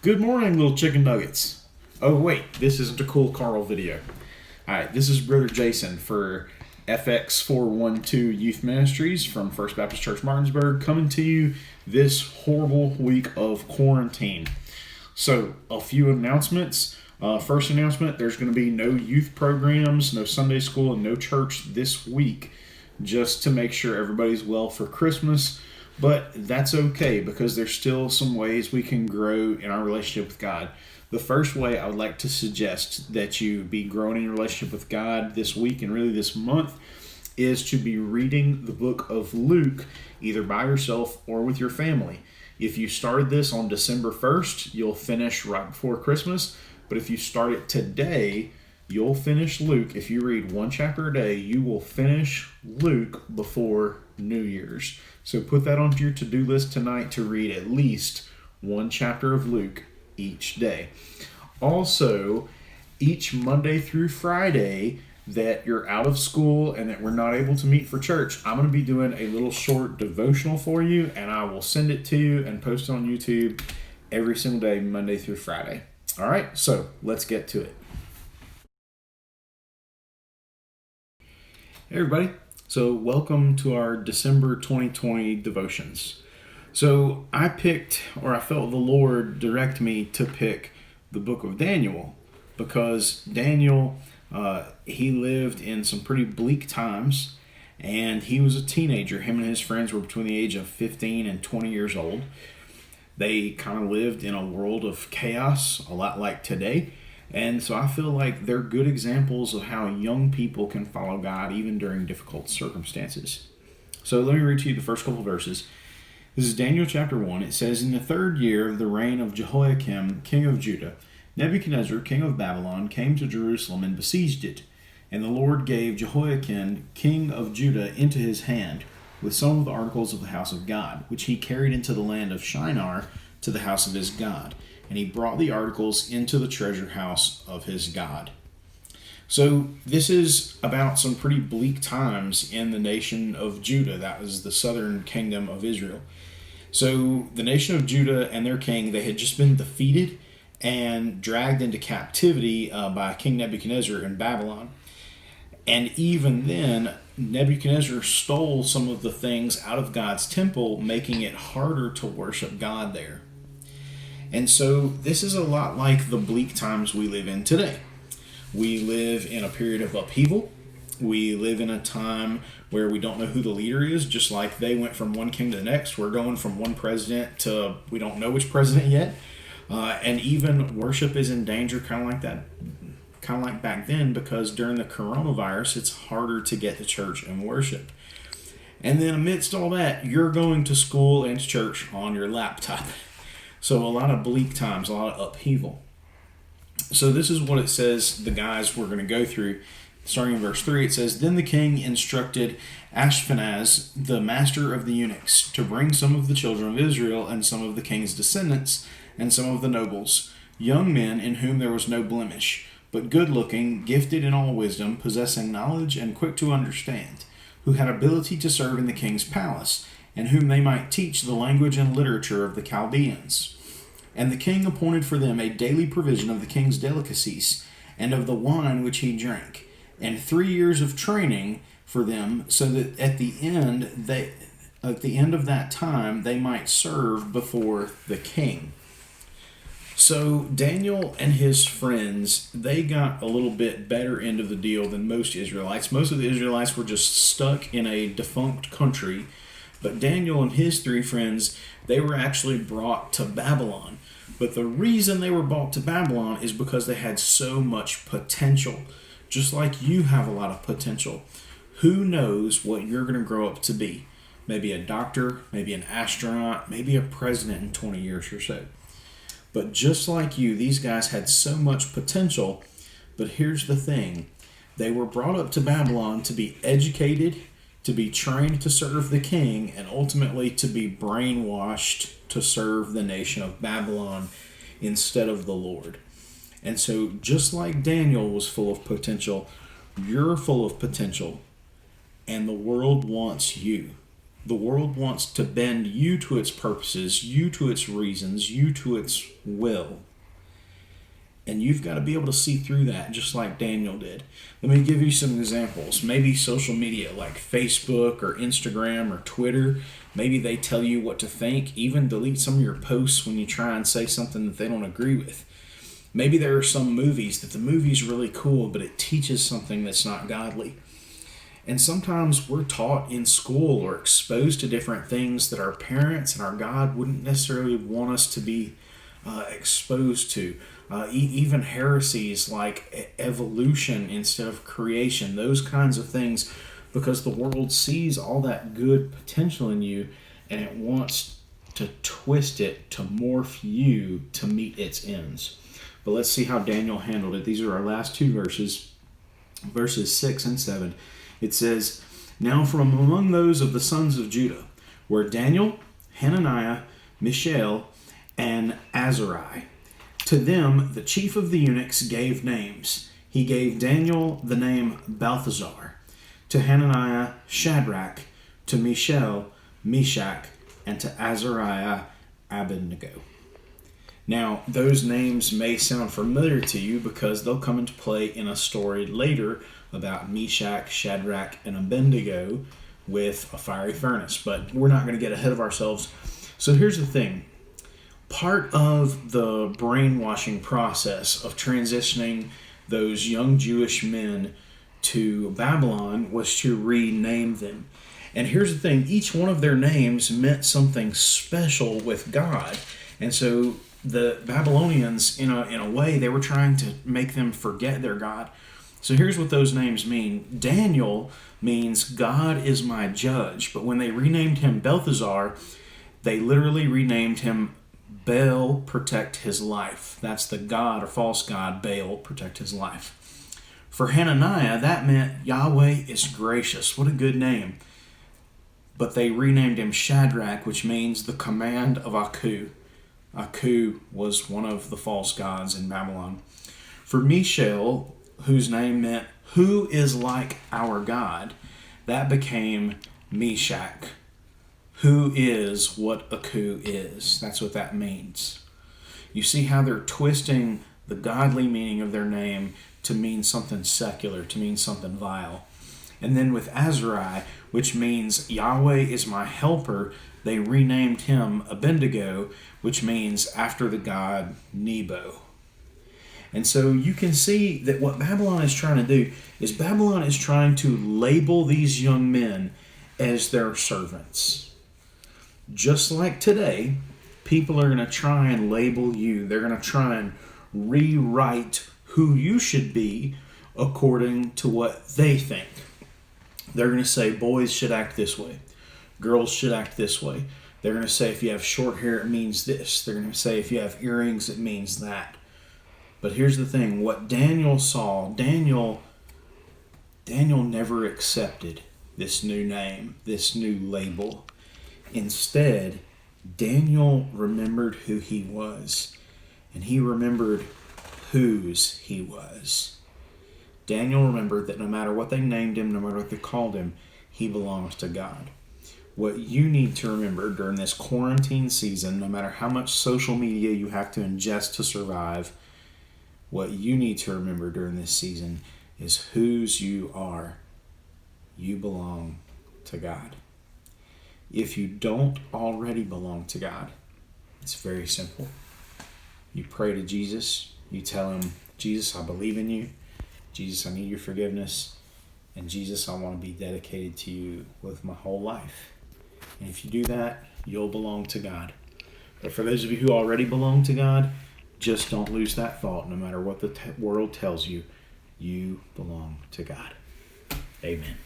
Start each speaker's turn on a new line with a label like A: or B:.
A: Good morning, little chicken nuggets. Oh, wait, this isn't a cool Carl video. Alright, this is Brother Jason for FX412 Youth Ministries from First Baptist Church Martinsburg, coming to you this horrible week of quarantine. So, a few announcements. First announcement, there's going to be no youth programs, no Sunday school, and no church this week, just to make sure everybody's well for Christmas. But that's okay because there's still some ways we can grow in our relationship with God. The first way I would like to suggest that you be growing in your relationship with God this week and really this month is to be reading the book of Luke either by yourself or with your family. If you started this on December 1st, you'll finish right before Christmas. But if you start it today, you'll finish Luke. If you read one chapter a day, you will finish Luke before New Year's. So put that onto your to-do list tonight to read at least one chapter of Luke each day. Also, each Monday through Friday that you're out of school and that we're not able to meet for church, I'm going to be doing a little short devotional for you, and I will send it to you and post it on YouTube every single day, Monday through Friday. All right, so let's get to it. Hey everybody, so welcome to our December 2020 devotions. So I felt the Lord direct me to pick the book of Daniel because Daniel, he lived in some pretty bleak times, and he was a teenager. Him and his friends were between the age of 15 and 20 years old. They kind of lived in a world of chaos, a lot like today. And so I feel like they're good examples of how young people can follow God even during difficult circumstances. So let me read to you the first couple verses. This is Daniel chapter 1. It says, "In the third year of the reign of Jehoiakim, king of Judah, Nebuchadnezzar, king of Babylon, came to Jerusalem and besieged it. And the Lord gave Jehoiakim, king of Judah, into his hand, with some of the articles of the house of God, which he carried into the land of Shinar to the house of his God. And he brought the articles into the treasure house of his God." So this is about some pretty bleak times in the nation of Judah. That was the southern kingdom of Israel. So the nation of Judah and their king, they had just been defeated and dragged into captivity by King Nebuchadnezzar in Babylon. And even then, Nebuchadnezzar stole some of the things out of God's temple, making it harder to worship God there. And so this is a lot like the bleak times we live in today. We live in a period of upheaval. We live in a time where we don't know who the leader is, just like they went from one king to the next. We're going from one president to we don't know which president yet. And even worship is in danger, kind of like that, kind of like back then, because during the coronavirus, it's harder to get to church and worship. And then amidst all that, you're going to school and to church on your laptop. So a lot of bleak times, a lot of upheaval. So this is what it says the guys we're going to go through. Starting in verse 3, it says, "Then the king instructed Ashpenaz, the master of the eunuchs, to bring some of the children of Israel and some of the king's descendants and some of the nobles, young men in whom there was no blemish, but good-looking, gifted in all wisdom, possessing knowledge and quick to understand, who had ability to serve in the king's palace, and whom they might teach the language and literature of the Chaldeans. And the king appointed for them a daily provision of the king's delicacies, and of the wine which he drank, and 3 years of training for them, so that at the end of that time they might serve before the king." So Daniel and his friends, they got a little bit better end of the deal than most Israelites. Most of the Israelites were just stuck in a defunct country. But Daniel and his three friends, they were actually brought to Babylon. But the reason they were brought to Babylon is because they had so much potential. Just like you have a lot of potential. Who knows what you're going to grow up to be? Maybe a doctor, maybe an astronaut, maybe a president in 20 years or so. But just like you, these guys had so much potential. But here's the thing. They were brought up to Babylon to be educated, to be trained to serve the king, and ultimately to be brainwashed to serve the nation of Babylon instead of the Lord. And so just like Daniel was full of potential, you're full of potential, and the world wants you. The world wants to bend you to its purposes, you to its reasons, you to its will. And you've got to be able to see through that, just like Daniel did. Let me give you some examples. Maybe social media like Facebook or Instagram or Twitter, maybe they tell you what to think, even delete some of your posts when you try and say something that they don't agree with. Maybe there are some movies that the movie's really cool, but it teaches something that's not godly. And sometimes we're taught in school or exposed to different things that our parents and our God wouldn't necessarily want us to be exposed to. Even heresies like evolution instead of creation, those kinds of things, because the world sees all that good potential in you and it wants to twist it to morph you to meet its ends. But let's see how Daniel handled it. These are our last two verses, verses 6 and 7. It says, "Now from among those of the sons of Judah were Daniel, Hananiah, Mishael, and Azariah. To them the chief of the eunuchs gave names. He gave Daniel the name Balthazar, to Hananiah Shadrach, to Mishael Meshach, and to Azariah Abednego." Now, those names may sound familiar to you because they'll come into play in a story later about Meshach, Shadrach, and Abednego with a fiery furnace. But we're not going to get ahead of ourselves. So here's the thing. Part of the brainwashing process of transitioning those young Jewish men to Babylon was to rename them. And here's the thing. Each one of their names meant something special with God. And so the Babylonians, in a way, they were trying to make them forget their God. So here's what those names mean. Daniel means God is my judge. But when they renamed him Balthazar, they literally renamed him Baal, protect his life. That's the god or false god, Baal, protect his life. For Hananiah, that meant Yahweh is gracious. What a good name. But they renamed him Shadrach, which means the command of Aku. Aku was one of the false gods in Babylon. For Mishael, whose name meant who is like our God, that became Meshach. Who is what Aku is. That's what that means. You see how they're twisting the godly meaning of their name to mean something secular, to mean something vile. And then with Azariah, which means Yahweh is my helper, they renamed him Abednego, which means after the god Nebo. And so you can see that what Babylon is trying to do is Babylon is trying to label these young men as their servants. Just like today, people are going to try and label you. They're going to try and rewrite who you should be according to what they think. They're going to say boys should act this way. Girls should act this way. They're going to say if you have short hair, it means this. They're going to say if you have earrings, it means that. But here's the thing. What Daniel saw, Daniel never accepted this new name, this new label. Instead, Daniel remembered who he was, and he remembered whose he was. Daniel remembered that no matter what they named him, no matter what they called him, he belongs to God. What you need to remember during this quarantine season, no matter how much social media you have to ingest to survive, what you need to remember during this season is whose you are. You belong to God. If you don't already belong to God, it's very simple. You pray to Jesus. You tell him, Jesus, I believe in you. Jesus, I need your forgiveness. And Jesus, I want to be dedicated to you with my whole life. And if you do that, you'll belong to God. But for those of you who already belong to God, just don't lose that thought. No matter what the world tells you, you belong to God. Amen.